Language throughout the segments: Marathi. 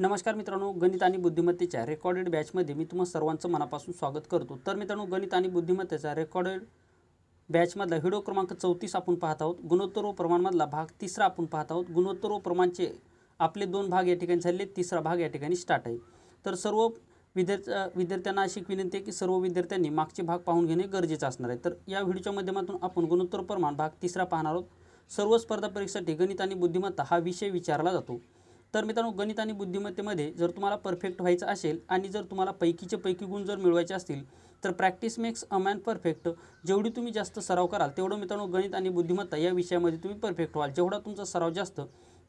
नमस्कार मित्रांनो, गणित आणि बुद्धिमत्तेच्या रेकॉर्डेड बॅचमध्ये मी तुम्हा सर्वांचं मनापासून स्वागत करतो। तर मित्रांनो, गणित आणि बुद्धिमत्तेचा रेकॉर्डेड बॅचमधला व्हिडिओ क्रमांक 34 आपण पाहत आहोत। गुणोत्तर व प्रमाणमधला भाग 3 आपण पाहत आहोत। गुणोत्तर व प्रमाणचे आपले 2 भाग या ठिकाणी झाले, तिसरा भाग या ठिकाणी स्टार्ट आहे। तर सर्व विद्यार्थ्यांना अशी विनंती आहे की सर्व विद्यार्थ्यांनी मागचे भाग पाहून घेणे गरजेचे असणार आहे। तर या व्हिडिओच्या माध्यमातून आपण गुणोत्तर प्रमाण भाग 3 पाहणार आहोत। सर्व स्पर्धा परीक्षेसाठी गणित आणि बुद्धिमत्ता हा विषय विचारला जातो। तर मित्रांनो, गणित आणि बुद्धिमत्तेमध्ये जर तुम्हाला परफेक्ट व्हायचं असेल आणि जर तुम्हाला पैकीचे पैकी गुण जर मिळवायचे असतील तर practice makes a man perfect. जेवढी तुम्ही जास्त सराव कराल तेवढं मित्रांनो गणित आणि बुद्धिमत्ता या विषयामध्ये तुम्ही परफेक्ट व्हाल। जेवढा तुमचा सराव जास्त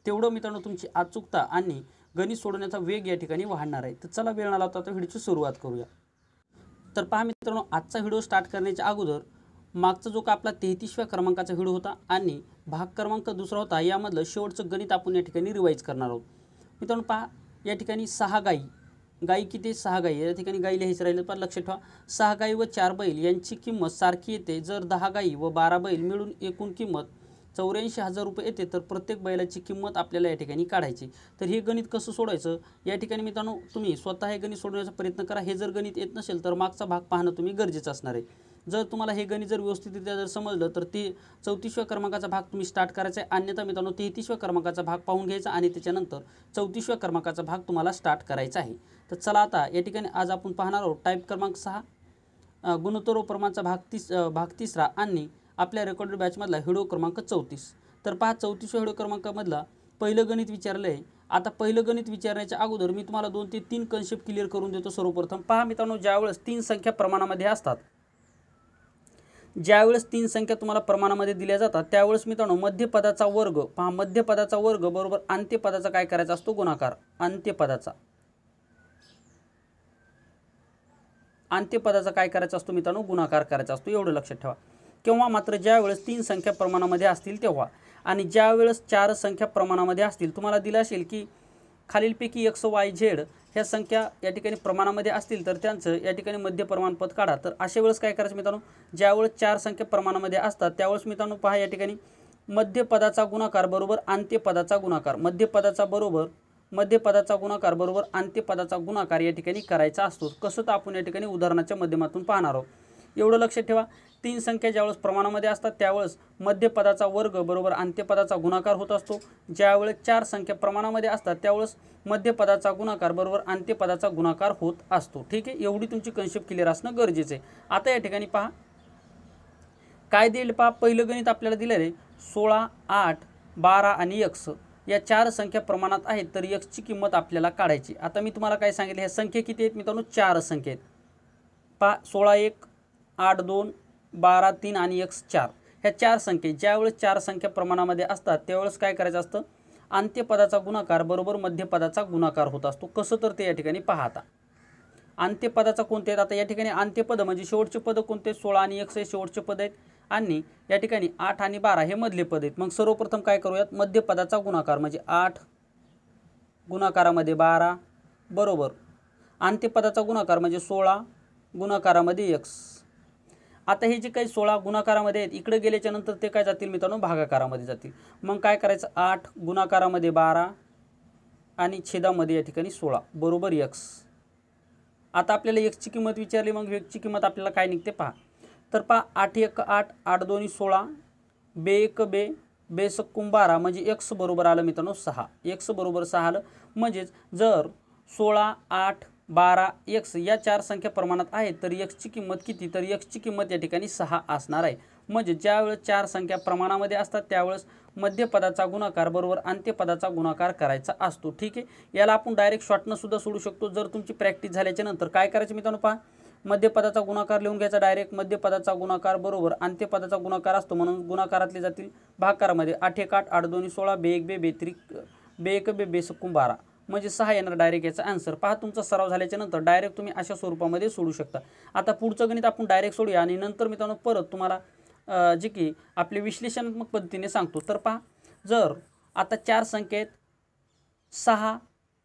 तेवढं मित्रांनो तुमची अचूकता आणि गणित सोडवण्याचा वेग या ठिकाणी वाढणार आहे। तर चला, वेळ न लावता व्हिडिओची सुरुवात करूया। तर पहा मित्रांनो, आजचा व्हिडिओ स्टार्ट करण्याच्या अगोदर मागचा जो का आपला 33व्या क्रमांकाचा व्हिडिओ होता आणि भाग क्रमांक दुसरा होता, यामधलं शेवटचं गणित आपण या ठिकाणी रिवाइज करणार आहोत। मित्रांनो पहा, या ठिकाणी 6 गायी किती 6 गायी या ठिकाणी गायी लिहायचं राहिलं, पण लक्षात ठेवा 6 गायी व 4 बैल यांची किंमत सारखी येते। जर 10 गायी व 12 बैल मिळून एकूण किंमत 84,000 रुपये येते तर प्रत्येक बैलाची किंमत आपल्याला या ठिकाणी काढायची। तर हे गणित कसं सोडवायचं या ठिकाणी मित्रांनो तुम्ही स्वतः हे गणित सोडवण्याचा प्रयत्न करा। हे जर गणित येत नसेल तर मागचा भाग पाहणं तुम्ही गरजेचं असणार आहे। जर तुम्हाला हे गणित जर व्यवस्थितरित्या जर समजलं तर ते 34व्या क्रमांकाचा भाग तुम्ही स्टार्ट करायचा आहे। अन्यथा मित्रांनो 33व्या क्रमांकाचा भाग पाहून घ्यायचा आणि त्याच्यानंतर 34व्या क्रमांकाचा भाग तुम्हाला स्टार्ट करायचा आहे। तर चला, आता या ठिकाणी आज आपण पाहणार आहोत टाईप क्रमांक 6 गुणोत्तर व प्रमाणचा भाग 3 आणि आपल्या रेकॉर्डेड बॅचमधला व्हिडिओ क्रमांक 34। तर पहा, 34व्या व्हिडिओ क्रमांकामधला पहिलं गणित विचारलं आहे। आता पहिलं गणित विचारण्याच्या अगोदर मी तुम्हाला 2 ते 3 कन्सेप्ट क्लिअर करून देतो। सर्वप्रथम पहा मित्रांनो, ज्यावेळेस 3 संख्या प्रमाणामध्ये असतात, ज्यावेळेस 3 संख्या तुम्हाला प्रमाणामध्ये दिल्या जातात त्यावेळेस मित्रांनो मध्यपदाचा वर्ग पहा, मध्यपदाचा वर्ग बरोबर अंत्यपदाचा काय करायचा असतो गुणाकार। अंत्यपदाचा काय करायचा असतो मित्रांनो गुणाकार करायचा असतो, एवढं लक्षात ठेवा। किंवा मात्र ज्यावेळेस 3 संख्या प्रमाणामध्ये असतील तेव्हा आणि ज्यावेळेस 4 संख्या प्रमाणामध्ये असतील, तुम्हाला दिलं असेल की खालीलपैकी x y z ह्या संख्या या ठिकाणी प्रमाणामध्ये असतील तर त्यांचं या ठिकाणी मध्य प्रमाणपद काढा। तर अशा वेळेस काय करायचं मित्रांनो, ज्यावेळेस 4 संख्या प्रमाणामध्ये असतात त्यावेळेस मित्रांनो पहा या ठिकाणी मध्यपदाचा गुणाकार बरोबर अंत्यपदाचा गुणाकार, मध्यपदाचा गुणाकार बरोबर अंत्यपदाचा गुणाकार या ठिकाणी करायचा असतो। कसं तर आपण या ठिकाणी उदाहरणाच्या माध्यमातून पाहणार आहोत, एवढं लक्षात ठेवा। 3 संख्या ज्यावेळेस प्रमाणामध्ये असतात त्यावेळेस मध्यपदाचा वर्ग बरोबर अंत्यपदाचा गुणाकार होत असतो। ज्यावेळेस 4 संख्या प्रमाणामध्ये असतात त्यावेळेस मध्यपदाचा गुणाकार बरोबर अंत्यपदाचा गुणाकार होत असतो। ठीक आहे, एवढी तुमची कन्सेप्ट क्लिअर असणं गरजेचं आहे। आता या ठिकाणी पहा काय दिलं, पहा पहिलं गणित आपल्याला दिलं आहे 16, 8, 12 आणि x या 4 संख्या प्रमाणात आहेत तर x ची किंमत आपल्याला काढायची। आता मी तुम्हाला काय सांगितलं, ह्या संख्या किती आहेत मित्रांनो, 4 संख्या आहेत। पहा 16 1, 8 2, 12 3 आणि x 4 ह्या 4 संख्या ज्यावेळेस 4 संख्या प्रमाणामध्ये असतात त्यावेळेस काय करायचं असतं, अंत्यपदाचा गुणाकार बरोबर मध्यपदाचा गुणाकार होत असतो। कसं तर ते या ठिकाणी पहा। आता अंत्यपदाचा कोणते आहेत, आता या ठिकाणी अंत्यपद म्हणजे शेवटचे पद कोणते, 16 आणि x हे शेवटचे पद आहेत आणि या ठिकाणी 8 आणि 12 हे मधले पद आहेत। मग सर्वप्रथम काय करूयात, मध्यपदाचा गुणाकार म्हणजे 8 गुणाकारामध्ये 12 बरोबर अंत्यपदाचा गुणाकार म्हणजे 16 गुणाकारामध्ये x। आता हे जे काही 16 गुणाकारामध्ये आहेत इकडे गेल्याच्या नंतर ते काय जातील मित्रांनो भागाकारामध्ये जातील। मग काय करायचं, 8 गुणाकारामध्ये 12 आणि छेदामध्ये या ठिकाणी 16 बरोबर x। आता आपल्याला x ची किंमत विचारली, मग x ची किंमत आपल्याला काय निघते पहा। तर पहा 8 1 8, 8 2 16, बे 1 बे, बे सक्कुम 12 म्हणजे x बरोबर आलं मित्रांनो 6, x बरोबर 6 आलं। म्हणजेच जर 16 8 12 x या 4 संख्या प्रमाणात आहेत तर x ची किंमत किती, तर x ची किंमत या ठिकाणी 6 असणार आहे। म्हणजे ज्यावेळेस 4 संख्या प्रमाणामध्ये असतात त्यावेळेस मध्यपदाचा गुणाकार बरोबर अंत्यपदाचा गुणाकार करायचा असतो। ठीक आहे, याला आपण डायरेक्ट शॉर्टनं सुद्धा सोडू शकतो। जर तुमची प्रॅक्टिस झाल्याच्या नंतर काय करायचं मित्रांनो पहा, मध्यपदाचा गुणाकार लिहून घ्यायचा डायरेक्ट, मध्यपदाचा गुणाकार बरोबर अंत्यपदाचा गुणाकार असतो म्हणून गुणाकारातले जातील भागाकारामध्ये 8 1 8, 8 2 16, बे 1 बे, बे 1 बे, बे सक्कुम 12 म्हणजे 6 येणार डायरेक्ट याचा आन्सर। पहा तुमचा सराव झाल्याच्या नंतर डायरेक्ट तुम्ही अशा स्वरूपामध्ये सोडू शकता। आता पुढचं गणित आपण डायरेक्ट सोडूया आणि नंतर मित्रांनो परत तुम्हाला जे की आपले विश्लेषणात्मक पद्धतीने सांगतो। तर पहा, जर आता 4 संख्या आहेत 6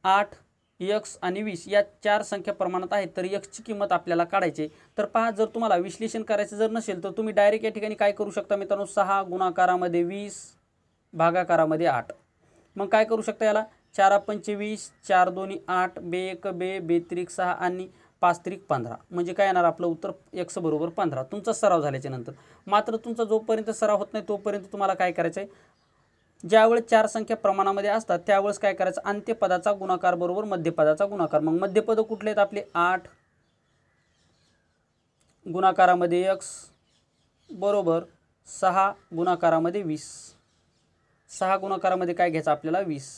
8 x आणि 20 या 4 संख्या प्रमाणात आहेत तर x ची किंमत आपल्याला काढायची। तर पहा जर तुम्हाला विश्लेषण करायचं जर नसेल तर तुम्ही डायरेक्ट या ठिकाणी काय करू शकता मित्रांनो, 6 गुणाकारामध्ये 20 भागाकारामध्ये 8 मग काय करू शकता, याला 4 पंचे 20, 4 दोन्ही 8, बे 1 बे, बे त्रिक 6 आणि 5 त्रिक 15. म्हणजे काय येणार आपलं उत्तर x बरोबर 15. तुमचा सराव झाल्याच्या नंतर मात्र तुमचा जोपर्यंत सराव होत नाही तोपर्यंत तुम्हाला काय करायचं आहे, ज्यावेळेस 4 संख्या प्रमाणामध्ये असतात त्यावेळेस काय करायचं, अंत्यपदाचा गुणाकार बरोबर मध्यपदाचा गुणाकार. मग मध्यपद कुठले आहेत आपले 8 गुणाकारामध्ये x बरोबर 6 गुणाकारामध्ये 20. 6 गुणाकारामध्ये काय घ्यायचं आपल्याला 20.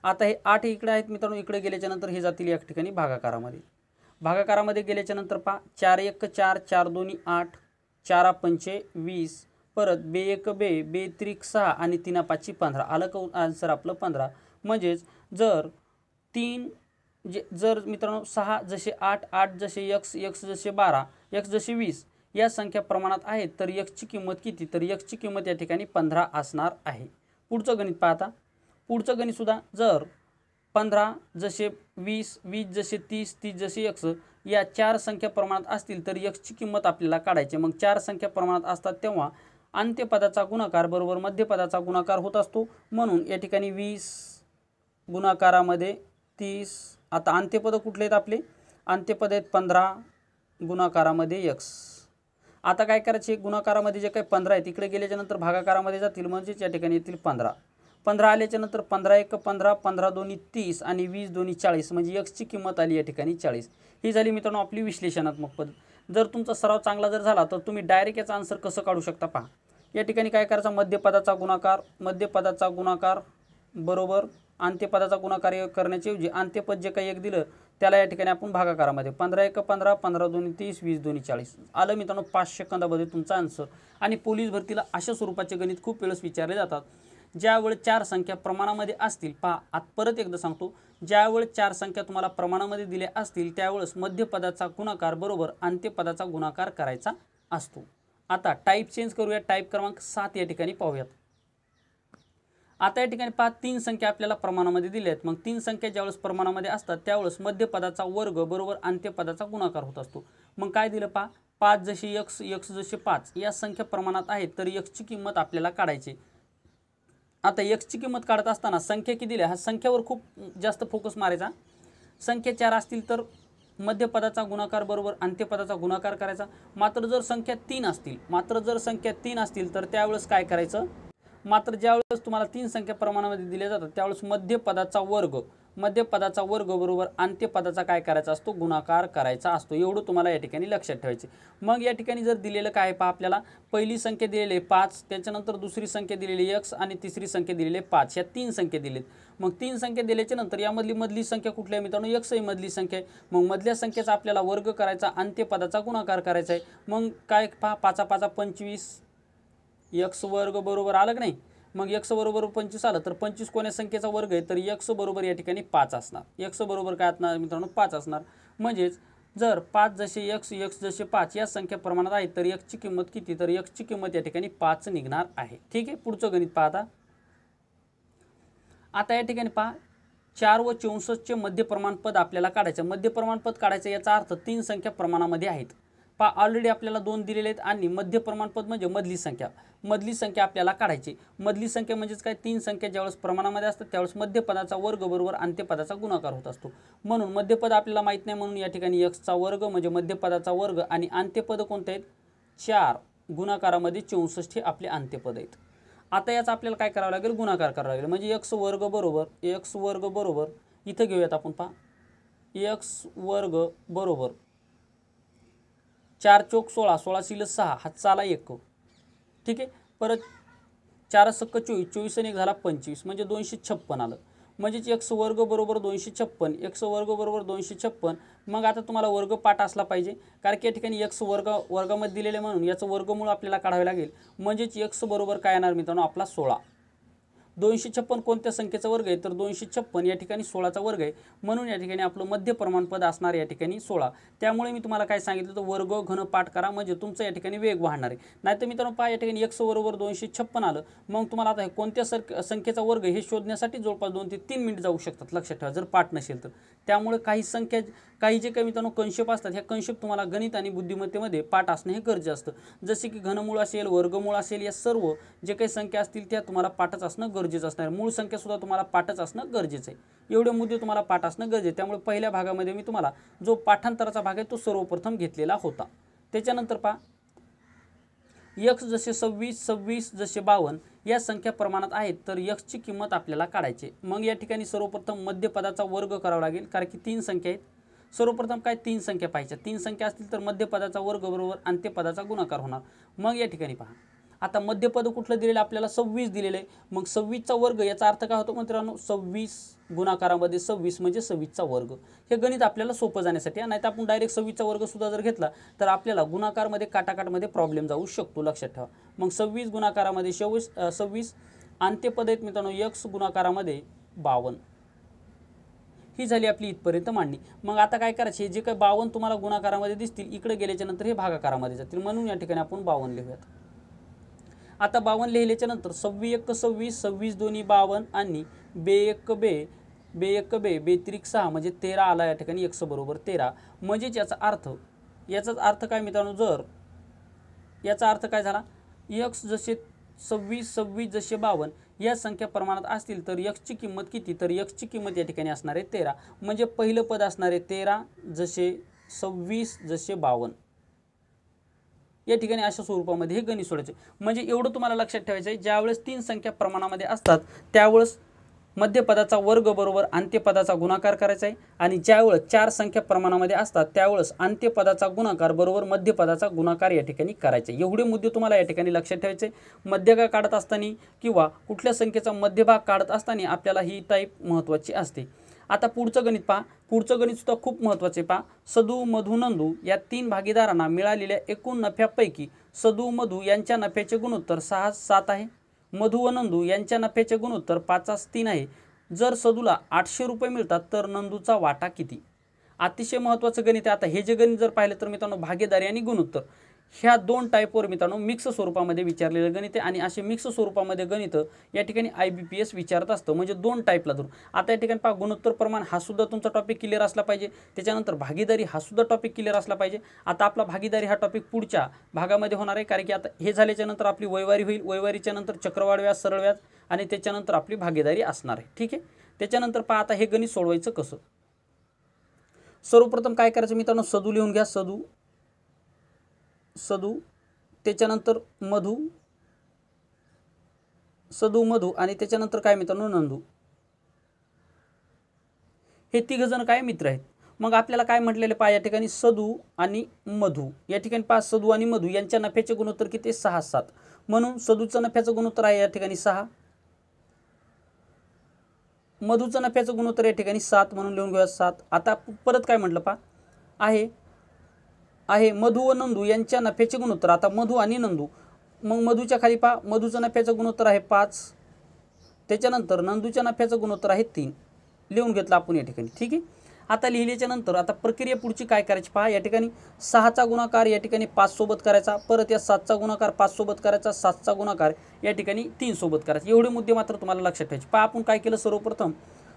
आता हे 8 इकडे आहेत मित्रांनो, इकडे गेल्याच्या नंतर हे जातील या ठिकाणी भागाकारामध्ये. भागाकारामध्ये गेल्याच्या नंतर पहा 4 1 4, 4 दोन्ही 8, 4 पंचे 20, परत बे 1 बे, बे त्रिक 6 आणि 3 5 15. आलं का आन्सर आपलं 15. म्हणजेच जर जर मित्रांनो 6 जसे 8, 8 जसे x, x जसे 12, x जसे 20 या संख्या प्रमाणात आहेत तर x ची किंमत किती, तर x ची किंमत या ठिकाणी 15 असणार आहे. पुढचं गणित पाहता. पुढचं गणित सुद्धा जर 15 जसे 20, 20 जसे 30, 30 जसे x या 4 संख्या प्रमाणात असतील तर x ची किंमत आपल्याला काढायची. मग 4 संख्या प्रमाणात असतात तेव्हा अंत्यपदाचा गुणाकार बरोबर मध्यपदाचा गुणाकार होत असतो. म्हणून या ठिकाणी 20 गुणाकारामध्ये 30. आता अंत्यपद कुठले आहेत आपले, अंत्यपद आहेत 15 गुणाकारामध्ये x. आता काय करायचे, गुणाकारामध्ये जे काही 15 आहेत तिकडे गेल्याच्या नंतर भागाकारामध्ये जातील म्हणजेच या ठिकाणी येतील 15. 15 आल्याच्या नंतर 15 1 15, 15 दोन्ही 30 आणि 20 दोन्ही 40. म्हणजे x ची किंमत आली या ठिकाणी 40. ही झाली मित्रांनो आपली विश्लेषणात्मक पद्धत. जर तुमचा सराव चांगला जर झाला तर तुम्ही डायरेक्ट याचा आन्सर कसं काढू शकता पहा. या ठिकाणी काय करायचा, मध्यपदाचा गुणाकार बरोबर अंत्यपदाचा गुणाकार करण्याच्या ऐवजी अंत्यपद जे काही एक दिलं त्याला या ठिकाणी आपण भागाकारामध्ये 15 1 15, 15 दोन्ही 30, 20 दोन्ही 40. आलं मित्रांनो 5 सेकंदामध्ये तुमचा आन्सर. आणि पोलीस भरतीला अशा स्वरूपाचे गणित खूप वेळेस विचारले जातात. ज्यावेळेस 4 संख्या प्रमाणामध्ये असतील, पहा आता परत एकदा सांगतो, ज्यावेळेस 4 संख्या तुम्हाला प्रमाणामध्ये दिल्या असतील त्यावेळेस मध्यपदाचा गुणाकार बरोबर अंत्यपदाचा गुणाकार करायचा असतो. आता टाईप चेंज करूया. टाईप क्रमांक 7 या ठिकाणी पाहूयात. आता या ठिकाणी पहा 3 संख्या आपल्याला प्रमाणामध्ये दिल्या आहेत. मग 3 संख्या ज्यावेळेस प्रमाणामध्ये असतात त्यावेळेस मध्यपदाचा वर्ग बरोबर अंत्यपदाचा गुणाकार होत असतो. मग काय दिलं पहा, 5 जसे x, x जसे 5 या संख्या प्रमाणात आहेत तर x ची किंमत आपल्याला काढायची. आता x ची किंमत काढत असताना संख्या किती दिल्या, हा संख्यावर खूप जास्त फोकस मारायचा. संख्या 4 असतील तर मध्यपदाचा गुणाकार बरोबर अंत्यपदाचा गुणाकार करायचा. मात्र जर संख्या 3 असतील तर त्यावेळेस काय करायचं, मात्र ज्यावेळेस तुम्हाला 3 संख्या प्रमाणामध्ये दिल्या जातात त्यावेळेस मध्यपदाचा वर्ग बरोबर अंत्यपदाचा काय करायचा असतो, गुणाकार करायचा असतो. एवढं तुम्हाला या ठिकाणी लक्षात ठेवायचे. मग या ठिकाणी जर दिलेलं काय पहा, आपल्याला पहिली संख्या दिलेली आहे 5, त्याच्यानंतर दुसरी संख्या दिलेली x आणि तिसरी संख्या दिलेली आहे 5. ह्या 3 संख्या दिलेत. मग 3 संख्या दिल्याच्या नंतर यामधली मधली संख्या कुठली आहे मित्रांनो, x ही मधली संख्या आहे. मग मधल्या संख्येचा आपल्याला वर्ग करायचा, अंत्यपदाचा गुणाकार करायचा आहे. मग काय पहा 5 5 25 x वर्ग बरोबर आलं की नाही. मग x बरोबर 25 आलं तर 25 कोण्या संख्येचा वर्ग आहे, तर x बरोबर या ठिकाणी 5 असणार. x बरोबर काय असणार मित्रांनो 5 असणार. म्हणजेच जर 5 जसे x, x जसे 5 या संख्या प्रमाणात आहेत तर x ची किंमत किती, तर x ची किंमत या ठिकाणी 5 निघणार आहे. ठीक आहे. पुढचं गणित पाहता. आता या ठिकाणी पहा 4 व 64 चे मध्य प्रमाणपद आपल्याला काढायचं. मध्य प्रमाणपद काढायचं याचा अर्थ 3 संख्या प्रमाणामध्ये आहेत. पहा ऑलरेडी आपल्याला 2 दिलेले आहेत आणि मध्य प्रमाणपद म्हणजे मधली संख्या आपल्याला काढायची. मधली संख्या म्हणजेच काय, 3 संख्या ज्यावेळेस प्रमाणामध्ये असतात त्यावेळेस मध्यपदाचा वर्ग बरोबर अंत्यपदाचा गुणाकार होत असतो. म्हणून मध्यपद आपल्याला माहित नाही म्हणून या ठिकाणी x चा वर्ग म्हणजे मध्यपदाचा वर्ग आणि अंत्यपद कोणते आहेत 4 गुणाकारामध्ये 64 हे आपले अंत्यपद आहेत. आता याचा आपल्याला काय करावं लागेल, गुणाकार करावा लागेल. म्हणजे x वर्ग बरोबर इथं घेऊयात आपण पहा x वर्ग बरोबर 4 चौक 16, 16 शिल्लक 6 हातचा आला 1. ठीक आहे. परत 4 सक्क 24, 24 आणि 1 झाला 25 म्हणजे 256 आलं. म्हणजेच x वर्ग बरोबर 256, x वर्ग बरोबर 256. मग आता तुम्हाला वर्ग पाठ असला पाहिजे कारण की या ठिकाणी x वर्गामध्ये दिलेले म्हणून याचं वर्गमूळ आपल्याला काढावे लागेल. म्हणजेच x बरोबर काय येणार मित्रांनो आपला 16. 256 कोणत्या संख्येचा वर्ग आहे, तर 256 या ठिकाणी 16चा वर्ग आहे. म्हणून या ठिकाणी आपलं मध्य प्रमाणपद असणार या ठिकाणी 16. त्यामुळे मी तुम्हाला काय सांगितलं तर वर्ग घन पाठ करा म्हणजे तुमचं या ठिकाणी वेग वाढणार आहे. नाहीतर मित्रांनो पहा या ठिकाणी x बरोबर 256 आलं. मग तुम्हाला आता कोणत्या संख्येचा वर्ग हे शोधण्यासाठी जवळपास 2 ते 3 मिनिट जाऊ शकतात. लक्षात ठेवा जर पाठ नसेल तर. त्यामुळे काही जे काही मित्रांनो कन्सेप्ट असतात ह्या कन्सेप्ट तुम्हाला गणित आणि बुद्धिमत्तेमध्ये पाठ असणे हे गरजेचं असतं. जसे की घनमूळ असेल, वर्गमूळ असेल, या सर्व जे काही संख्या असतील त्या तुम्हाला पाठच असणं गरजेचं गरजेचं असणार आहे. मूळ संख्या सुद्धा तुम्हाला पाठच असणं गरजेचं आहे. एवढे मुद्दे तुम्हाला पाठ असणं गरजेचं आहे. त्यामुळे पहिल्या भागामध्ये मी तुम्हाला जो पाठांतराचा भाग आहे तो सर्वप्रथम घेतलेला होता. त्याच्यानंतर पहा, x जसे 26, 26 जसे 52 या संख्या प्रमाणात आहेत तर x ची किंमत आपल्याला काढायची. मग या ठिकाणी सर्वप्रथम मध्य पदाचा वर्ग करावा लागेल, कारण की 3 संख्या आहेत. सर्वप्रथम काय 3 संख्या पाहिजे. 3 संख्या असतील तर मध्य पदाचा वर्ग बरोबर अंत्यपदाचा गुणाकार होणार. मग या ठिकाणी पहा, आता मध्यपद कुठलं दिलेलं आपल्याला 26 दिलेलं आहे. मग 26 चा वर्ग याचा अर्थ काय होतो मित्रांनो, 26 गुणाकारामध्ये 26 म्हणजे 26 चा वर्ग. हे गणित आपल्याला सोपं जाण्यासाठी, नाही तर आपण डायरेक्ट 26 चा वर्ग सुद्धा जर घेतला तर आपल्याला गुणाकारमध्ये काटाकाटमध्ये प्रॉब्लेम जाऊ शकतो, लक्षात ठेवा. मग 26 गुणाकारामध्ये 26 अंत्यपद आहेत मित्रांनो, x गुणाकारामध्ये 52. ही झाली आपली इथपर्यंत मांडणी. मग आता काय करायचे, हे जे काही 52 तुम्हाला गुणाकारामध्ये दिसतील इकडे गेल्याच्या नंतर हे भागाकारामध्ये जातील, म्हणून या ठिकाणी आपण 52 लिहूयात. आता 52 लिहिल्याच्या नंतर 26 1 26, 26 2 52 आणि बे 1 बे, बे 1 बे, बे 3 6 म्हणजे 13 आला या ठिकाणी x बरोबर 13. म्हणजेच याचाच अर्थ काय मित्रांनो, जर याचा अर्थ काय झाला, x जसे 26 26 जसे 52 या संख्या प्रमाणात असतील तर x ची किंमत किती, तर x ची किंमत या ठिकाणी असणार आहे 13. म्हणजे पहिलं पद असणार आहे 13 जसे 26 जसे 52. या ठिकाणी अशा स्वरूपामध्ये हे गणित सोडायचे. म्हणजे एवढं तुम्हाला लक्षात ठेवायचं आहे, ज्यावेळेस 3 संख्या प्रमाणामध्ये असतात त्यावेळेस मध्यपदाचा वर्ग बरोबर अंत्यपदाचा गुणाकार करायचा आहे, आणि ज्यावेळेस 4 संख्या प्रमाणामध्ये असतात त्यावेळेस अंत्यपदाचा गुणाकार बरोबर मध्यपदाचा गुणाकार या ठिकाणी करायचा. एवढे मुद्दे तुम्हाला या ठिकाणी लक्षात ठेवायचे. मध्यभाग काढत असताना किंवा कुठल्या संख्येचा मध्यभाग काढत असताना आपल्याला ही टाईप महत्त्वाची असते. आता पुढचं गणित पहा. पुढचं गणित सुद्धा खूप महत्त्वाचे पहा. सदू मधू नंदू या 3 भागीदारांना मिळालेल्या एकूण नफ्यापैकी सदू मधू यांच्या नफ्याचे गुणोत्तर 6-7 आहे. मधू व नंदू यांच्या नफ्याचे गुणोत्तर 5-3 आहे. जर सदूला 800 रुपये मिळतात तर नंदूचा वाटा किती. अतिशय महत्त्वाचं गणित आहे. आता हे जे गणित जर पाहिलं तर मित्रांनो, भागीदारी आणि गुणोत्तर ह्या 2 टाईपवर मित्रांनो मिक्स स्वरूपामध्ये विचारलेलं गणित आहे. आणि असे मिक्स स्वरूपामध्ये गणित या ठिकाणी IBPS विचारत असतं, म्हणजे 2 टाईपला धरून. आता या ठिकाणी पहा, गुणोत्तर प्रमाण हा सुद्धा तुमचा टॉपिक क्लिअर असला पाहिजे. त्याच्यानंतर भागीदारी हा सुद्धा टॉपिक क्लिअर असला पाहिजे. आता आपला भागीदारी हा टॉपिक पुढच्या भागामध्ये होणार आहे, कारण की आता हे झाल्याच्या नंतर आपली वैवारी होईल. वैवारीच्या नंतर चक्रवाढ व्याज, सरळ व्याज आणि त्याच्यानंतर आपली भागीदारी असणार आहे. ठीक आहे. त्याच्यानंतर पहा, आता हे गणित सोडवायचं कसं. सर्वप्रथम काय करायचं मित्रांनो, सदू लिहून घ्या. सदू त्याच्यानंतर मधू, सदू मधू आणि त्याच्यानंतर काय मित्रांनो, नंदू. हे 3 जण काय मित्र आहेत. मग आपल्याला काय म्हटलेले पहा, या ठिकाणी सदू आणि मधू, या ठिकाणी पहा सदू आणि मधू यांच्या नफ्याचे गुणोत्तर किती, 6-7. म्हणून सदूचं नफ्याचं गुणोत्तर आहे या ठिकाणी 6, मधूचं नफ्याचं गुणोत्तर या ठिकाणी 7 म्हणून लिहून घेऊया 7. आता परत काय म्हटलं पहा, आहे मधू व नंदू यांच्या नफ्याचे गुणोत्तर. आता मधू आणि नंदू, मग मधूच्या खाली पहा, मधूचं नफ्याचं गुणोत्तर आहे 5. त्याच्यानंतर नंदूच्या नफ्याचं गुणोत्तर आहे 3. लिहून घेतलं आपण या ठिकाणी. ठीक आहे. आता लिहिल्याच्या नंतर आता प्रक्रिया पुढची काय करायची पहा. या ठिकाणी 6चा गुणाकार या ठिकाणी 5 सोबत करायचा, परत या 7चा गुणाकार 5 सोबत करायचा, 7चा गुणाकार या ठिकाणी 3 सोबत करायचा. एवढे मुद्दे मात्र तुम्हाला लक्षात ठेवायचे. पहा, आपण काय केलं, सर्वप्रथम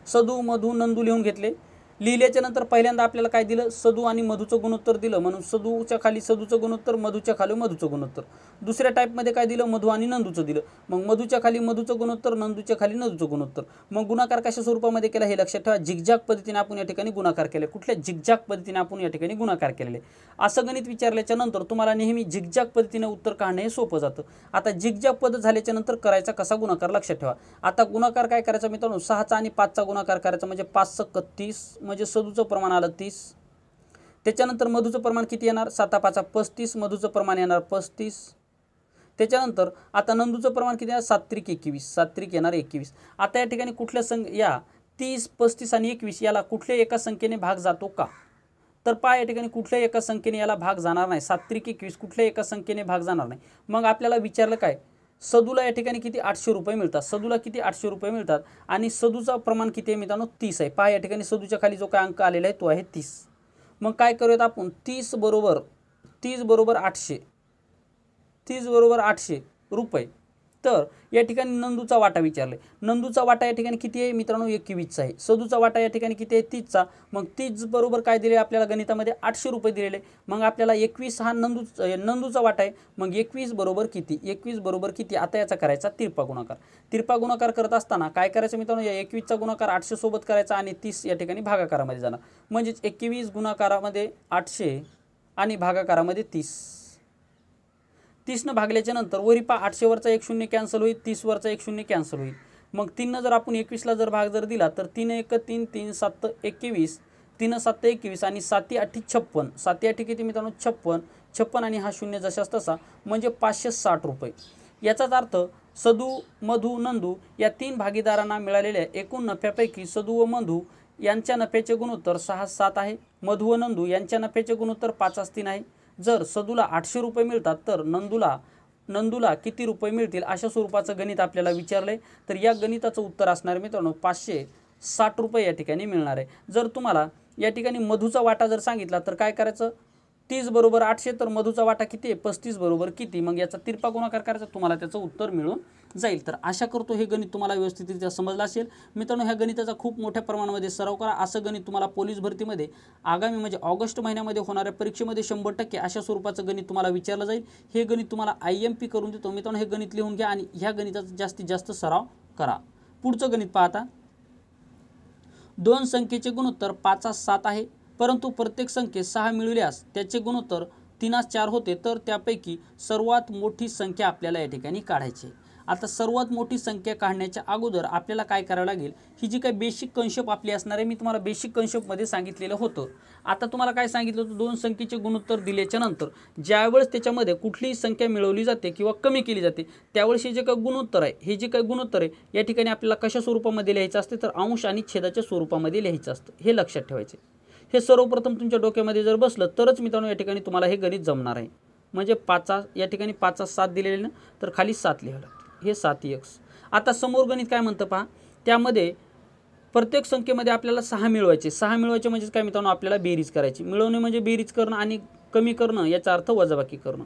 सदू मधू नंदू लिहून घेतले. लिहिल्याच्या नंतर पहिल्यांदा आपल्याला काय दिलं, सदू आणि मधूचं गुणोत्तर दिलं, म्हणून सदूच्या खाली सदूचं गुणोत्तर, मधूच्या खाली मधूचं गुणोत्तर. दुसऱ्या टाईपमध्ये काय दिलं, मधू आणि नंदूचं दिलं. मग मधूच्या खाली मधूचं गुणोत्तर, नंदूच्या खाली नंदूचं गुणोत्तर. मग गुणाकार कशा स्वरूपामध्ये केला हे लक्षात ठेवा. झिगझॅग पद्धतीने आपण या ठिकाणी गुणाकार केले. कुठल्या झिगझॅग पद्धतीने आपण या ठिकाणी गुणाकार केलेले. असं गणित विचारल्याच्या नंतर तुम्हाला नेहमी झिगझॅग पद्धतीने उत्तर काढणे हे सोपं जातं. आता झिगझॅग पद्धत झाल्याच्या नंतर करायचा कसा गुणाकार लक्षात ठेवा. आता गुणाकार काय करायचा मित्रांनो, 6चा आणि 5चा गुणाकार करायचा, म्हणजे 5 × 30 म्हणजे सदूचं प्रमाण आलं 30. त्याच्यानंतर मधूचं प्रमाण किती येणार, 7 × 5 = 35, मधूचं प्रमाण येणार 35. त्याच्यानंतर आता नंदूचं प्रमाण किती येणार, 7 × 3 = 21, 7 × 3 येणार 21. आता या ठिकाणी कुठल्या या 30 35 आणि 21 याला कुठल्या एका संख्येने भाग जातो का, तर पहा या ठिकाणी कुठल्याही एका संख्येने याला भाग जाणार नाही. 7 × 3 = 21 कुठल्या एका संख्येने भाग जाणार नाही. मग आपल्याला विचारलं काय, सदूला या ठिकाणी किती 800 रुपये मिळतात. सदूला किती 800 रुपये मिळतात आणि सदूचं प्रमाण किती आहे मित्रांनो, 30 आहे. पहा या ठिकाणी सदूच्या खाली जो काय अंक आलेला आहे तो आहे 30. मग काय करूयात आपण, 30 बरोबर 800 रुपये. तर या ठिकाणी नंदूचा वाटा विचारले, नंदूचा वाटा या ठिकाणी किती आहे मित्रांनो 21चा आहे, सदूचा वाटा या ठिकाणी किती आहे 30चा, मग 30 बरोबर काय दिले आपल्याला गणितामध्ये 800 रुपये दिलेले, मग आपल्याला 21 हा नंदूचा वाटा आहे, मग 21 बरोबर किती, 21 बरोबर किती, आता याचा करायचा तिरपा गुणाकार, तिरपा गुणाकार करत असताना काय करायचं मित्रांनो, या 21चा गुणाकार 800 सोबत करायचा आणि 30 या ठिकाणी भागाकारामध्ये जाणार, म्हणजेच 21 गुणाकारामध्ये 800 आणि भागाकारामध्ये 30, 30 भागल्याच्या नंतर वरी 800 वरचा 1 शून्य कॅन्सल होईल, 30 वरचा 1 शून्य कॅन्सल होईल, मग 3 जर आपण 21ला जर भाग जर दिला तर 3 1 3 3 7 21, 3 7 21 आणि 7 8 56, 7 8 किती मित्रांनो 56, 56 आणि हा शून्य जशास तसा म्हणजे 560 रुपये। याचाच अर्थ सदू मधू नंदू या 3 भागीदारांना मिळालेल्या एकूण नफ्यापैकी सदू व मधू यांच्या नफ्याचे गुणोत्तर 6-7 आहे, मधू व नंदू यांच्या नफ्याचे गुणोत्तर 5-3 आहे। जर सदूला 800 रुपये मिळतात तर नंदूला किती रुपये मिळतील, अशा स्वरूपाचं गणित आपल्याला विचारलंय। तर या गणिताचं उत्तर असणार मित्रांनो 560 रुपये या ठिकाणी मिळणार आहे। जर तुम्हाला या ठिकाणी मधूचा वाटा जर सांगितला तर काय करायचं, 30 बरोबर 800, तर मधूचा वाटा किती आहे 35 बरोबर किती, मग याचा तिरपा गुणाकार करायचा, तुम्हाला त्याचं उत्तर मिळून जाईल। तर आशा करतो हे गणित तुम्हाला व्यवस्थितरित्या समजलं असेल मित्रांनो। ह्या गणिताचा खूप मोठ्या प्रमाणामध्ये सराव करा, असं गणित तुम्हाला पोलीस भरतीमध्ये आगामी म्हणजे ऑगस्ट महिन्यामध्ये होणाऱ्या परीक्षेमध्ये 100% अशा स्वरूपाचं गणित तुम्हाला विचारलं जाईल। हे गणित तुम्हाला IMP करून देतो मित्रांनो, हे गणित लिहून घ्या आणि ह्या गणिताचा जास्तीत जास्त सराव करा। पुढचं गणित पाहता, दोन संख्येचे गुणोत्तर 5-7 आहे, परंतु प्रत्येक संख्येत 6 मिळविल्यास त्याचे गुणोत्तर 3-4 होते, तर त्यापैकी सर्वात मोठी संख्या आपल्याला या ठिकाणी काढायची आहे। आता सर्वात मोठी संख्या काढण्याच्या अगोदर आपल्याला काय करावं लागेल, ही जी काही बेसिक कन्सेप्ट आपली असणार आहे, मी तुम्हाला बेसिक कन्सेप्टमध्ये सांगितलेलं होतं। आता तुम्हाला काय सांगितलं होतं, दोन संख्येचे गुणोत्तर दिल्याच्या नंतर ज्यावेळेस त्याच्यामध्ये कुठलीही संख्या मिळवली जाते किंवा कमी केली जाते त्यावेळेस हे जे काही गुणोत्तर आहे, हे जे काही गुणोत्तर आहे या ठिकाणी आपल्याला कशा स्वरूपामध्ये लिहायचं असते, तर अंश आणि छेदाच्या स्वरूपामध्ये लिहायचं असतं, हे लक्षात ठेवायचे। हे सर्वप्रथम तुमच्या डोक्यामध्ये जर बसलं तरच मित्रांनो या ठिकाणी तुम्हाला हे गणित जमणार आहे। म्हणजे 5 या ठिकाणी 5-7 दिलेले ना, तर खाली 7 लिहावं लागतं, हे 7x। आता समोर गणित काय म्हणतं पहा, त्यामध्ये प्रत्येक संख्येमध्ये आपल्याला 6 मिळवायचे, 6 मिळवायचे म्हणजे काय मित्रांनो, आपल्याला बेरीज करायची, मिळवणे म्हणजे बेरीज करणं आणि कमी करणं याचा अर्थ वजाबाकी करणं।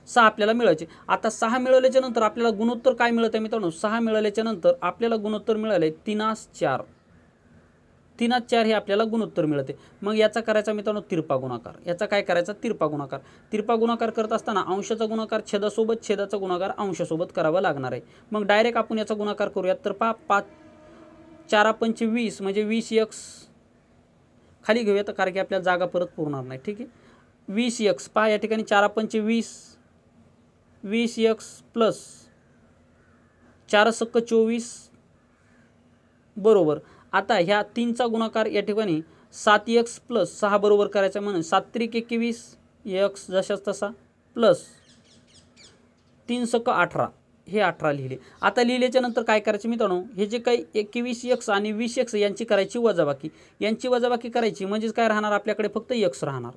6 आपल्याला मिळायचे। आता 6 मिळवल्याच्या नंतर आपल्याला गुणोत्तर काय मिळतं मित्रांनो, 6 मिळाल्याच्या नंतर आपल्याला गुणोत्तर मिळाले 3-4, 3-4 हे आपल्याला गुणोत्तर मिळते। मग याचा करायचा मित्रांनो तिरपा गुणाकार, याचा काय करायचा तिरपा गुणाकार, तिरपा गुणाकार करत असताना अंशाचा गुणाकार छेदासोबत, छेदाचा गुणाकार अंशासोबत करावा लागणार आहे। मग डायरेक्ट आपण याचा गुणाकार करूयात, तर 5-4 20 म्हणजे 20x खाली घेऊयात कारण की आपल्याला जागा परत पुरणार नाही, ठीक आहे। 20x पहा या ठिकाणी 4-5 20, 20x प्लस 4 24 बरोबर। आता ह्या 3चा गुणाकार या ठिकाणी 7x प्लस 6 बरोबर करायचा, म्हणून 7 × 21 x जशाच तसा प्लस 3 × 18 हे 18 लिहिले। आता लिहिल्याच्या नंतर काय करायचं मित्रांनो, हे जे काही 21x आणि 20x यांची करायची वजाबाकी, यांची वजाबाकी करायची म्हणजेच काय राहणार आपल्याकडे फक्त x राहणार,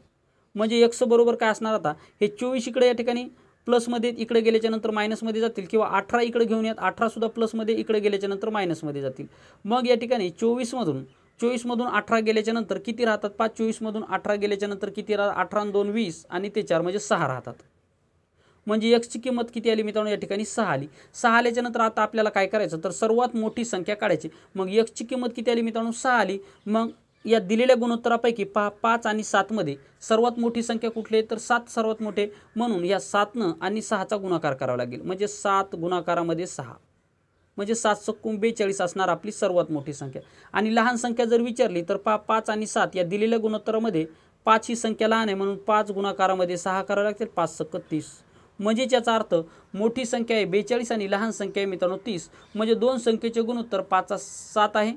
म्हणजे x बरोबर काय असणार, आता हे 24 इकडे या ठिकाणी प्लसमध्ये इकडे गेल्याच्या नंतर मायनसमध्ये जातील, किंवा 18 इकडे घेऊन यात, 18 सुद्धा प्लसमध्ये इकडे गेल्याच्या नंतर मायनसमध्ये जातील। मग या ठिकाणी 24 मधून 18 गेल्याच्या नंतर किती राहतात, 24 मधून 18 गेल्याच्या नंतर किती राहतात, 18 आणि 2 20 आणि ते 4 म्हणजे 6 राहतात। म्हणजे x ची किंमत किती आली मित्रांनो, या ठिकाणी 6 आली। 6 आल्याच्या नंतर आता आपल्याला काय करायचं, तर सर्वात मोठी संख्या काढायची। मग x ची किंमत किती आली मित्रांनो, 6 आली। मग या दिलेल्या गुणोत्तरापैकी 5 आणि 7 मध्ये सर्वात मोठी संख्या कुठली आहे, तर 7 सर्वात मोठे, म्हणून या 7 आणि 6चा गुणाकार करावा लागेल, म्हणजे 7 गुणाकारामध्ये 6 म्हणजे 7 × 42 असणार आपली सर्वात मोठी संख्या। आणि लहान संख्या जर विचारली तर 5 आणि 7 या दिलेल्या गुणोत्तरामध्ये 5 ही संख्या लहान आहे, म्हणून 5 गुणाकारामध्ये 6 करावे लागतील, 5 × 30 म्हणजे याचा अर्थ मोठी संख्या आहे 42 आणि लहान संख्या आहे मित्रांनो 30, म्हणजे दोन संख्येचे गुणोत्तर 5-7 आहे,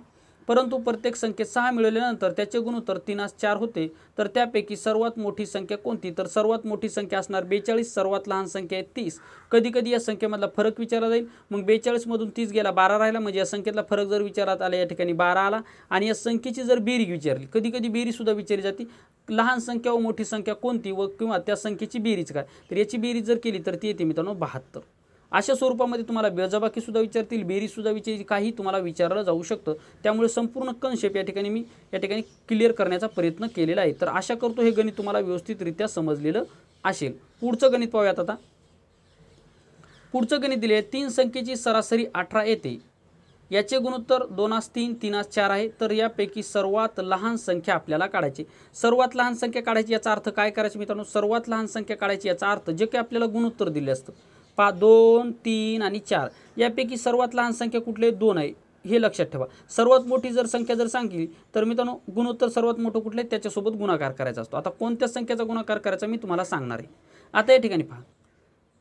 परंतु प्रत्येक संख्येत 6 मिळवल्यानंतर त्याचे गुणोत्तर 3-4 होते। तर त्यापैकी सर्वात मोठी संख्या कोणती, तर सर्वात मोठी संख्या असणार 42, सर्वात लहान संख्या आहे 30। कधी कधी या संख्येमधला फरक विचारला जाईल, मग 42 मधून 30 गेला 12 राहिला, म्हणजे या संख्येतला फरक जर विचारात आला या ठिकाणी 12 आला। आणि या संख्येची जर बेरीज विचारली, कधी कधी बेरीज सुद्धा विचारली जाते, लहान संख्या व मोठी संख्या कोणती व किंवा त्या संख्येची बेरीज काय, तर याची बेरीज जर केली तर ती येते मित्रांनो 72। अशा स्वरूपामध्ये तुम्हाला वजाबाकी सुद्धा विचारतील, बेरीज सुद्धा विचारतील, काही तुम्हाला विचारलं जाऊ शकतं। त्यामुळे संपूर्ण कन्सेप्ट या ठिकाणी मी क्लिअर करण्याचा प्रयत्न केलेला आहे। तर आशा करतो हे गणित तुम्हाला व्यवस्थितरित्या समजलेलं असेल। पुढचं गणित पाहूयात आता, पुढचं गणित दिले आहे, 3 संख्येची सरासरी 18 येते, याचे गुणोत्तर 2×3 3×4 आहे, तर यापैकी सर्वात लहान संख्या आपल्याला काढायची. सर्वात लहान संख्या काढायची याचा अर्थ काय करायचं मित्रांनो, सर्वात लहान संख्या काढायची याचा अर्थ जे काही आपल्याला गुणोत्तर दिले असतं 2 3 आणि 4 यापैकी सर्वात लहान संख्या कुठले 2 आहे हे लक्षात ठेवा. सर्वात मोठी जर संख्या जर सांगितली तर मित्रांनो गुणोत्तर सर्वात मोठं कुठले त्याच्यासोबत गुणाकार करायचा असतो. आता कोणत्या संख्येचा गुणाकार करायचा मी तुम्हाला सांगणार आहे. आता या ठिकाणी पहा,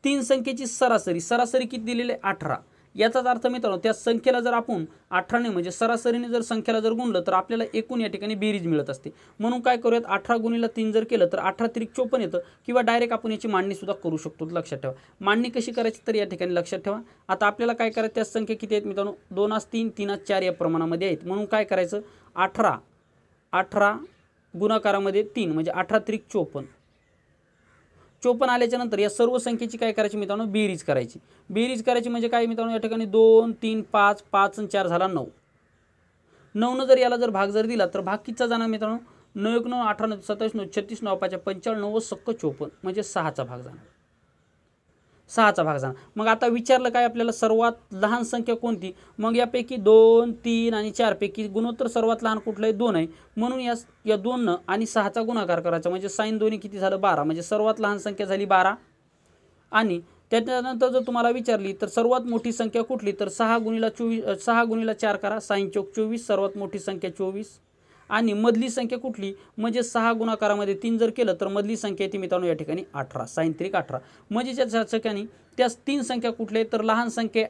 3 संख्येची सरासरी किती दिलेली आहे 18. याचाच अर्थ मित्रांनो त्या संख्येला जर आपण 18ने म्हणजे सरासरीने जर संख्येला जर गुणलं तर आपल्याला एकूण या ठिकाणी बेरीज मिळत असते. म्हणून काय करूयात, 18 गुणिले 3 जर केलं तर 18 त्रिक 54 येतं, किंवा डायरेक्ट आपण याची मांडणी सुद्धा करू शकतो. लक्षात ठेवा मांडणी कशी करायची तर या ठिकाणी लक्षात ठेवा. आता आपल्याला काय करायचं, त्या संख्या किती आहेत मित्रांनो 2×3 3×4 या प्रमाणामध्ये आहेत. म्हणून काय करायचं, 18 गुणाकारामध्ये 3 म्हणजे 18 त्रिक 54 आल्याच्या नंतर या सर्व संख्येची काय करायची मित्रांनो बेरीज करायची. बेरीज करायची म्हणजे काय मित्रांनो, या ठिकाणी 2 3 5 5 आणि 4 झाला 9. 9 जर याला जर भाग जर दिला तर भाग कितीचा जाणार मित्रांनो, 9 1 9 18 9 27 9 36 9 5 45 9 सक्क 54 म्हणजे 6चा भाग जाणार. मग आता विचारलं काय आपल्याला सर्वात लहान संख्या कोणती, मग यापैकी 2 3 आणि 4 पैकी गुणोत्तर सर्वात लहान कुठलं आहे 2 आहे. म्हणून या 2 आणि 6चा गुणाकार करायचा म्हणजे साइन 2 किती झालं 12 म्हणजे सर्वात लहान संख्या झाली 12. आणि त्याच्यानंतर जर तुम्हाला विचारली तर सर्वात मोठी संख्या कुठली तर 6 गुणिले 4 करा, साइन चौक 24 सर्वात मोठी संख्या 24. आणि मधली संख्या कुठली म्हणजे 6 गुणाकारामध्ये 3 जर केलं तर मधली संख्या येते मित्रांनो या ठिकाणी 18 साइन त्रिक 18 म्हणजे त्या ठिकाणी त्या 3 संख्या कुठले तर लहान संख्या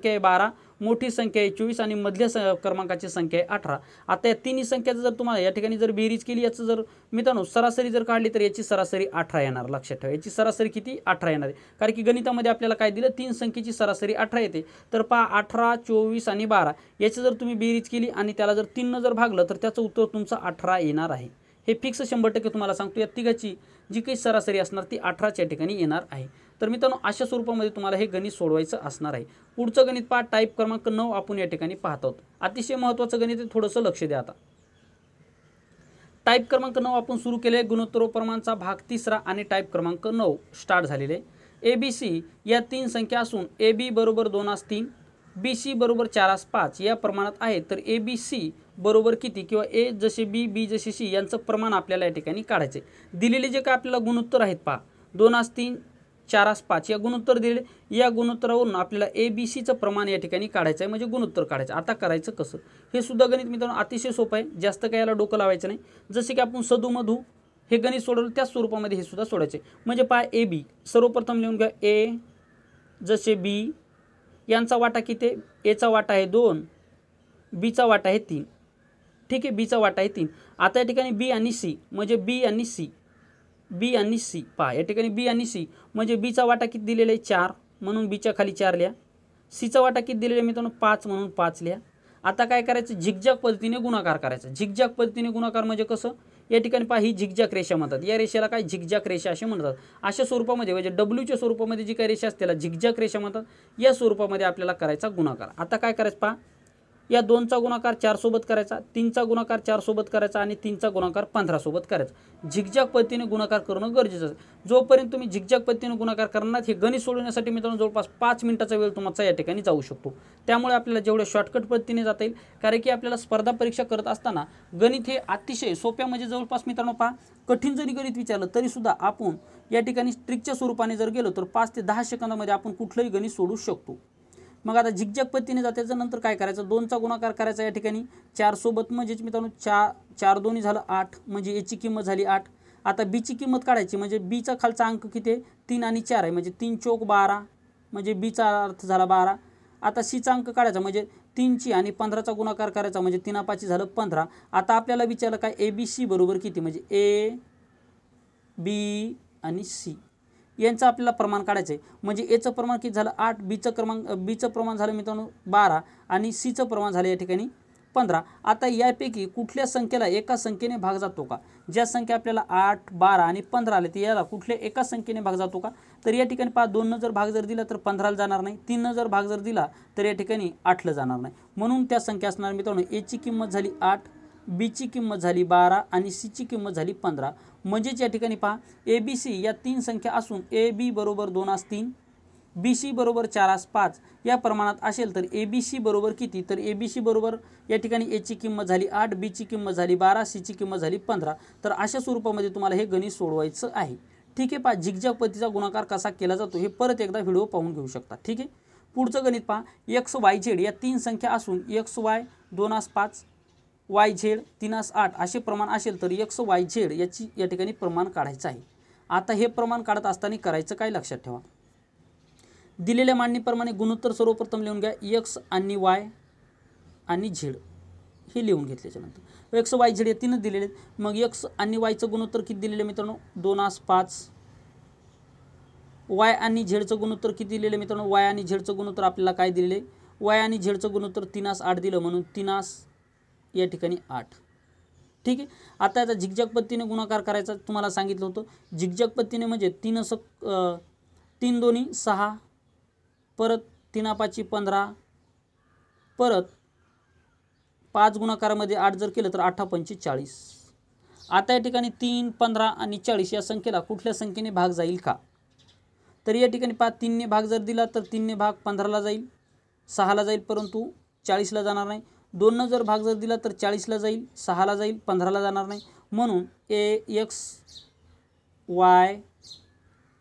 आहे 12, मोठी संख्या आहे 24 आणि मधल्या क्रमांकाची संख्या आहे 18. आता या तिन्ही संख्याचं जर तुम्हाला या ठिकाणी जर बेरीज केली याचं जर मित्रांनो सरासरी जर काढली तर याची सरासरी 18 येणार. लक्षात ठेवा याची सरासरी किती 18 येणार आहे, कारण की गणितामध्ये आपल्याला काय दिलं 3 संख्येची सरासरी 18 येते. तर पहा 18 24 आणि 12 याची जर तुम्ही बेरीज केली आणि त्याला जर 3 जर भागलं तर त्याचं उत्तर तुमचं 18 येणार आहे. हे फिक्स 100% तुम्हाला सांगतो, या तिघाची जी काही सरासरी असणार ती 18च्या ठिकाणी येणार आहे. तर मित्रांनो अशा स्वरूपामध्ये तुम्हाला हे गणित सोडवायचं असणार आहे. पुढचं गणित पहा, टाईप क्रमांक 9 आपण या ठिकाणी पाहत आहोत. अतिशय महत्त्वाचं गणित आहे, थोडंसं लक्ष द्या. आता टाईप क्रमांक 9 आपण सुरू केले, गुणोत्तरोपरमांचा भाग 3 आणि टाईप क्रमांक 9 स्टार्ट झालेले. ABC या 3 संख्या असून AB बरोबर 2×3 BC बरोबर 4×5 या प्रमाणात आहे. तर ABC बरोबर किती किंवा A जसे B B जसे C यांचं प्रमाण आपल्याला या ठिकाणी काढायचे. दिलेले जे काय आपल्याला गुणोत्तर आहेत पहा 2×3 4×5 या गुणोत्तर दिले, या गुणोत्तरावरून आपल्याला ABCचं प्रमाण या ठिकाणी काढायचं आहे म्हणजे गुणोत्तर काढायचं. आता करायचं कसं, हे सुद्धा गणित मित्रांनो अतिशय सोपं आहे, जास्त काही याला डोकं लावायचं नाही. जसे की आपण सदुमधू हे गणित सोडवलं त्याच स्वरूपामध्ये हे सुद्धा सोडायचे. म्हणजे पहा AB सर्वप्रथम लिहून घ्या, A जसे B यांचा वाटा किती आहे, Aचा वाटा आहे 2, Bचा वाटा आहे 3. ठीक आहे, Bचा वाटा आहे 3. आता या ठिकाणी B आणि C म्हणजे B आणि C पहा, या ठिकाणी B आणि C म्हणजे Bचा वाटा किती दिलेला आहे 4 म्हणून Bच्या खाली 4 लिहा. Cचा वाटा किती दिलेला आहे मित्रांनो 5 म्हणून 5 लिहा. आता काय करायचं, झिगझॅग पद्धतीने गुणाकार करायचा. झिगझॅग पद्धतीने गुणाकार म्हणजे कसं, या ठिकाणी पहा ही झिगझॅग रेषा म्हणतात, या रेषेला काय झिगझॅग रेषा असे म्हणतात. अशा स्वरूपामध्ये म्हणजे डब्ल्यूच्या स्वरूपामध्ये जी काही रेषा असते त्याला झिगझॅग रेषा म्हणतात. या स्वरूपामध्ये आपल्याला करायचा गुणाकार. आता काय करायचं पहा, या 2चा गुणाकार 4 सोबत करायचा, 3चा गुणाकार 4 सोबत करायचा आणि 3चा गुणाकार 15 सोबत करायचा. झिगझॅग पद्धतीने गुणाकार करणं गरजेचं आहे. जोपर्यंत तुम्ही झिगझॅग पद्धतीने गुणाकार करणार हे गणित सोडवण्यासाठी मित्रांनो जवळपास 5 मिनिटाचा वेळ तुमचा या ठिकाणी जाऊ शकतो. त्यामुळे आपल्याला जेवढे शॉर्टकट पद्धतीने जाता येईल, कारण की आपल्याला स्पर्धा परीक्षा करत असताना गणित हे अतिशय सोप्या म्हणजे जवळपास मित्रांनो पहा कठीण जरी गणित विचारलं तरीसुद्धा आपण या ठिकाणी ट्रिकच्या स्वरूपाने जर गेलो तर 5 ते 10 सेकंदामध्ये आपण कुठलंही गणित सोडू शकतो. मग आता झिगझॅग पद्धतीने जात्याच्या नंतर काय करायचं, 2चा गुणाकार करायचा या ठिकाणी 4 सोबत म्हणजेच मित्रांनो 4 2 झालं 8 म्हणजे याची किंमत झाली 8. आता Bची किंमत काढायची म्हणजे Bचा खालचा अंक किती आहे 3 आणि 4 आहे म्हणजे 3 चौक 12 म्हणजे Bचा अर्थ झाला 12. आता Cचा अंक काढायचा म्हणजे 3ची आणि 15चा गुणाकार करायचा म्हणजे 3 5 झालं 15. आता आपल्याला विचारलं काय ABC बरोबर किती म्हणजे A B आणि C यांचं आपल्याला प्रमाण काढायचं आहे. म्हणजे Aचं प्रमाण किती झालं 8, Bचं प्रमाण झालं मित्रांनो 12 आणि Cचं प्रमाण झालं या ठिकाणी 15. आता यापैकी कुठल्या संख्येला एका संख्येने भाग जातो का, ज्या संख्या आपल्याला 8 12 आणि 15 आले ते याला कुठल्या एका संख्येने भाग जातो का, तर या ठिकाणी 2 जर भाग जर दिला तर 15ला जाणार नाही, 3 जर भाग जर दिला तर या ठिकाणी 8ला जाणार नाही. म्हणून त्या संख्या असणार मित्रांनो Aची किंमत झाली 8, Bची किंमत झाली 12 आणि Cची किंमत झाली 15. म्हणजेच या ठिकाणी पहा ABC या 3 संख्या असून AB बरोबर 2×3 BC बरोबर 4/5 या प्रमाणात असेल तर ABC बरोबर किती, तर ABC बरोबर या ठिकाणी A ची किंमत झाली 8, B ची किंमत झाली 12, C ची किंमत झाली 15. तर अशा स्वरूपामध्ये तुम्हाला हे गणित सोडवायचं आहे. ठीक आहे. पहा झिगझॅग पद्धतीचा गुणाकार कसा केला जातो हे परत एकदा व्हिडिओ पाहून घेऊ शकता. ठीक आहे. पुढचं गणित पहा, XYZ या 3 संख्या असून XY 2/5 YZ 3/8 असे प्रमाण असेल तर XYZ याची या ठिकाणी प्रमाण काढायचं आहे. आता हे प्रमाण काढत असताना करायचं काय लक्षात ठेवा, दिलेल्या मांडणीप्रमाणे गुणोत्तर सर्वप्रथम लिहून घ्या. X आणि Y आणि Z हे लिहून घेतल्याच्यानंतर XYZ हे तीनच दिलेले आहेत. मग X आणि Y चं गुणोत्तर किती दिलेले मित्रांनो 2/5. Y आणि Z चं गुणोत्तर किती दिलेले मित्रांनो, Y आणि Z चं गुणोत्तर आपल्याला काय दिलेले, Y आणि Z चं गुणोत्तर 3/8 दिलं म्हणून 3 या ठिकाणी 8. ठीक आहे. आता याचा झिगझॅग पद्धतीने गुणाकार करायचा तुम्हाला सांगितलं होतं. झिगझॅग पद्धतीने म्हणजे 3 दोन्ही 6, परत 3×5 15, परत 5 गुणाकारामध्ये 8 जर केलं तर 8×5 40. आता या ठिकाणी 3, 15 आणि 40 या संख्येला कुठल्या संख्येने भाग जाईल का, तर या ठिकाणी 3 ने भाग जर दिला तर 3 ने भाग 15ला जाईल, 6ला जाईल, परंतु 40ला जाणार नाही. 2 ने जर भाग जर दिला तर 40ला जाईल, 6ला जाईल, 15ला जाणार नाही. म्हणून X Y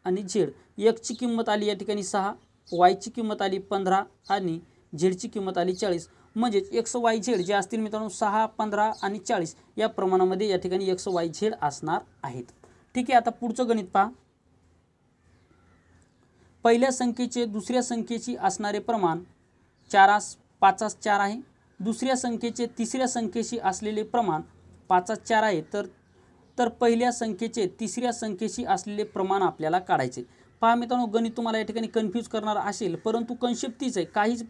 आणि Z, X ची किंमत आली या ठिकाणी 6, Y ची किंमत आली 15 आणि Z ची किंमत आली 40. म्हणजेच XYZ जे असतील मित्रांनो 6, 15 आणि 40 या प्रमाणामध्ये या ठिकाणी XYZ असणार आहेत. ठीक आहे. आता पुढचं गणित पहा, पहिल्या संख्येचे दुसऱ्या संख्येची असणारे प्रमाण 4/5 आहे. दुसऱ्या संख्येचे तिसऱ्या संख्येशी असलेले प्रमाण 5/4 आहे. तर पहिल्या संख्येचे तिसऱ्या संख्येशी असलेले प्रमाण आपल्याला काढायचे. पहा मित्रांनो, गणित तुम्हाला या ठिकाणी कन्फ्यूज करणार असेल, परंतु कन्सेप्ट तीच आहे, काहीच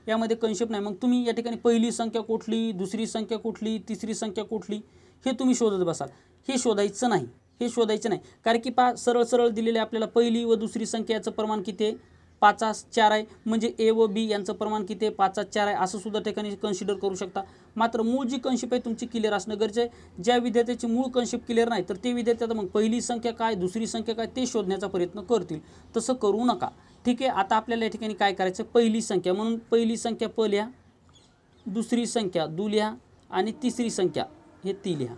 यामध्ये कन्सेप्ट नाही. मग तुम्ही या ठिकाणी पहिली संख्या कुठली, दुसरी संख्या कुठली, तिसरी संख्या कुठली हे तुम्ही शोधत बसाल. हे शोधायचं नाही, कारण की पहा सरळ सरळ दिलेले आपल्याला पहिली व दुसरी संख्या याचं प्रमाण किती आहे 5/4 आहे. म्हणजे A व B यांचं प्रमाण किती आहे 5/4 आहे, असं सुद्धा ठिकाणी कन्सिडर करू शकता. मात्र मूळ जी कन्सेप्ट आहे तुमची क्लिअर असणं गरजेचं आहे. ज्या विद्यार्थ्याची मूळ कन्सेप्ट क्लिअर नाही तर ते विद्यार्थी आता मग पहिली संख्या काय दुसरी संख्या काय ते शोधण्याचा प्रयत्न करतील. तसं करू नका. ठीक आहे. आता आपल्याला या ठिकाणी काय करायचं, पहिली संख्या म्हणून पहिली संख्या प लिहा, दुसरी संख्या दु लिहा आणि तिसरी संख्या हे ती लिहा.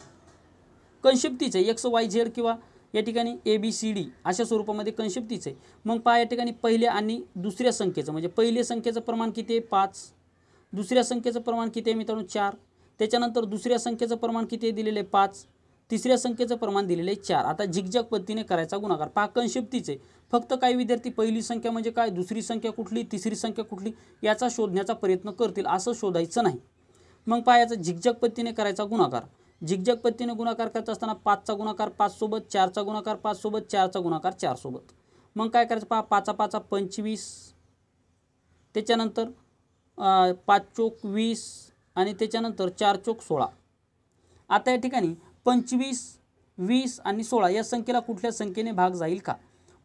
कन्सेप्ट तीच आहे, XYZ किंवा या ठिकाणी ABCD अशा स्वरूपामध्ये कन्सेप्ट तीच आहे. मग पहा या ठिकाणी पहिल्या आणि दुसऱ्या संख्येचं म्हणजे पहिल्या संख्येचं प्रमाण किती आहे 5, दुसऱ्या संख्येचं प्रमाण किती आहे मित्रांनो 4, त्याच्यानंतर दुसऱ्या संख्येचं प्रमाण किती आहे दिलेले 5, तिसऱ्या संख्येचं प्रमाण दिलेले 4. आता झिगझॅग पद्धतीने करायचा गुणाकार. पहा कन्सेप्ट तीच आहे, फक्त काही विद्यार्थी पहिली संख्या म्हणजे काय, दुसरी संख्या कुठली, तिसरी संख्या कुठली याचा शोधण्याचा प्रयत्न करतील, असं शोधायचं नाही. मग पहा याचा झिगझॅग पद्धतीने करायचा गुणाकार. झिगझॅग पद्धतीने गुणाकार करत असताना 5चा गुणाकार 5 सोबत, 4चा गुणाकार 5 सोबत, 4चा गुणाकार 4 सोबत. मग काय करायचं पहा 5 25, त्याच्यानंतर 5 चोक 20 आणि त्याच्यानंतर 4 चोक 16. आता या ठिकाणी 25, 20 आणि 16 या संख्येला कुठल्या संख्येने भाग जाईल का,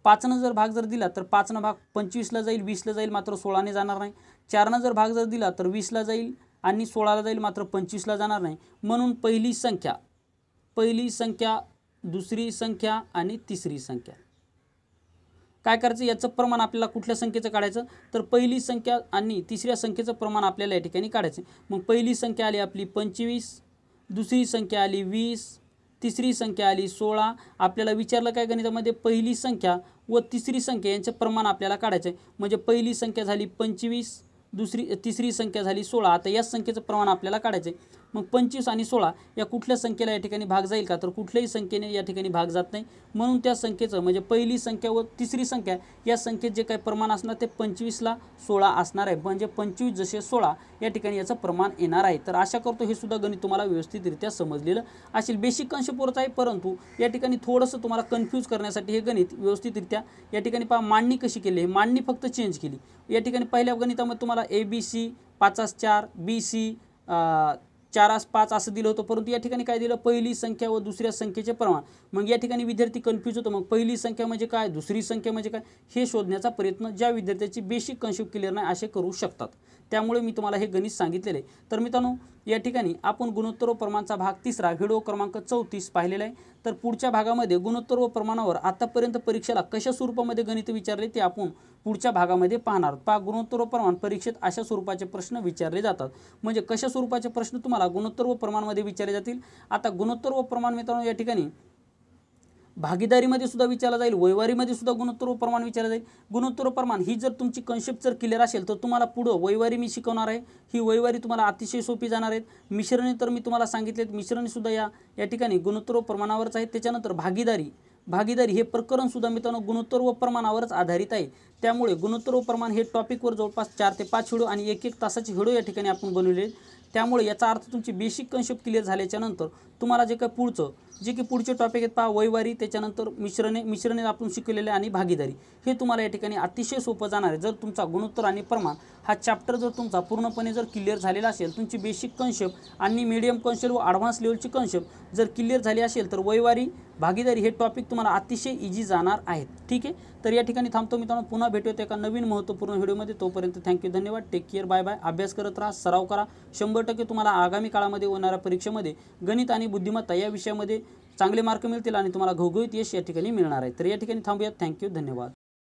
5नं जर भाग जर दिला तर 5नं भाग 25ला जाईल, 20ला जाईल, मात्र 16ने जाणार नाही. 4नं जर भाग जर दिला तर 20ला जाईल आणि 16ला जाईल, मात्र 25ला जाणार नाही. म्हणून पहिली संख्या दुसरी संख्या आणि तिसरी संख्या काय करायचं, याचं प्रमाण आपल्याला कुठल्या संख्येचं काढायचं, तर पहिली संख्या आणि तिसऱ्या संख्येचं प्रमाण आपल्याला या ठिकाणी काढायचं. मग पहिली संख्या आली आपली 25, दुसरी संख्या आली 20, तिसरी संख्या आली 16. आपल्याला विचारलं काय गणितामध्ये, पहिली संख्या व तिसरी संख्या यांचे प्रमाण आपल्याला काढायचं आहे. म्हणजे पहिली संख्या झाली 25, तिसरी संख्या झाली 16. आता या संख्येचं प्रमाण आपल्याला काढायचं आहे. मग 25 आणि 16 या कुठल्या संख्येला या ठिकाणी भाग जाईल का, तर कुठल्याही संख्येने या ठिकाणी भाग जात नाही. म्हणून त्या संख्येचं म्हणजे पहिली संख्या व तिसरी संख्या या संख्येत जे काही प्रमाण असणार ते 25ला 16 असणार आहे. म्हणजे 25 जसे 16 या ठिकाणी याचं प्रमाण येणार आहे. तर आशा करतो हे सुद्धा गणित तुम्हाला व्यवस्थितरित्या समजलेलं असेल. बेसिक कन्सेप्टवरच आहे, परंतु या ठिकाणी थोडंसं तुम्हाला कन्फ्यूज करण्यासाठी हे गणित व्यवस्थितरित्या या ठिकाणी पहा मांडणी कशी केली आहे, मांडणी फक्त चेंज केली. या ठिकाणी पहिल्या गणितामध्ये तुम्हाला ABC 5/4, BC 4/5 असं दिलं होतं, परंतु या ठिकाणी काय दिलं, पहिली संख्या व दुसऱ्या संख्येचे प्रमाण. मग या ठिकाणी विद्यार्थी कन्फ्यूज होतो, मग पहिली संख्या म्हणजे काय, दुसरी संख्या म्हणजे काय हे शोधण्याचा प्रयत्न ज्या विद्यार्थ्याची बेसिक कन्सेप्ट क्लिअर नाही असे करू शकतात. त्यामुळे मी तुम्हाला हे गणित सांगितलेले आहे. तर मित्रांनो या ठिकाणी आपण गुणोत्तर व प्रमाणचा भाग 3 व्हिडिओ क्रमांक 34 पाहिलेला आहे। तर पुढच्या भागामध्ये गुणोत्तर व प्रमाणावर आतापर्यंत परीक्षेला कशा स्वरूपामध्ये गणित विचारले ते आपण पुढच्या भागामध्ये पाहणार आहोत। पहा, गुणोत्तर व प्रमाण परीक्षेत अशा स्वरूपाचे प्रश्न विचारले जातात। म्हणजे कशा स्वरूपाचे प्रश्न तुम्हाला गुणोत्तर व प्रमाणमध्ये विचारले जातील। आता गुणोत्तर व प्रमाण मित्रांनो या ठिकाणी भागीदारीमध्ये सुद्धा विचारला जाईल, वैवारीमध्ये सुद्धा गुणोत्तर व प्रमाण विचारले जाईल। गुणोत्तर व प्रमाण ही जर तुमची कन्सेप्ट जर क्लिअर असेल तर तुम्हाला पुढे वैवारी मी शिकवणार आहे। ही वैवारी तुम्हाला अतिशय सोपी जाणार आहेत। मिश्रणे तर मी तुम्हाला सांगितलेत, मिश्रणे सुद्धा या ठिकाणी गुणोत्तर व प्रमाणावरच आहे। त्याच्यानंतर भागीदारी हे प्रकरण सुद्धा मित्रांनो गुणोत्तर व प्रमाणावरच आधारित आहे। त्यामुळे गुणोत्तर व प्रमाण हे टॉपिकवर जवळपास 4 ते 5 व्हिडिओ आणि 1-1 तासाचे व्हिडिओ या ठिकाणी आपण बनवले। त्यामुळे याचा अर्थ तुमची बेसिक कन्सेप्ट क्लिअर झाल्याच्या नंतर तुम्हाला जे काही पुढचे टॉपिक आहेत पहा, वैवारी, त्याच्यानंतर मिश्रणे आपण शिकलेले आणि भागीदारी, हे तुम्हाला या ठिकाणी अतिशय सोपं जाणार आहे। जर तुमचा गुणोत्तर आणि प्रमाण हा चॅप्टर जर तुमचा पूर्णपणे जर क्लिअर झालेला असेल, तुमची बेसिक कन्सेप्ट आणि मीडियम कन्सेप्ट व ॲडव्हान्स लेवलची कन्सेप्ट जर क्लिअर झाली असेल तर वैवारी, भागीदारी हे टॉपिक तुम्हाला अतिशय इझी जाणार आहेत। ठीक आहे, तर या ठिकाणी थांबतो मित्रांनो, पुन्हा भेटूया एका नवीन महत्त्वपूर्ण व्हिडिओमध्ये। तोपर्यंत थँक्यू, धन्यवाद, टेक केअर, बाय बाय। अभ्यास करत राहा, सराव करा। 100% तुम्हाला आगामी काळामध्ये होणाऱ्या परीक्षेमध्ये गणित आणि बुद्धिमत्ता या विषयामध्ये चांगले मार्क मिळतील आणि तुम्हाला घवघवीत यश या ठिकाणी मिळणार आहे। तर या ठिकाणी थांबूयात, थँक्यू, धन्यवाद।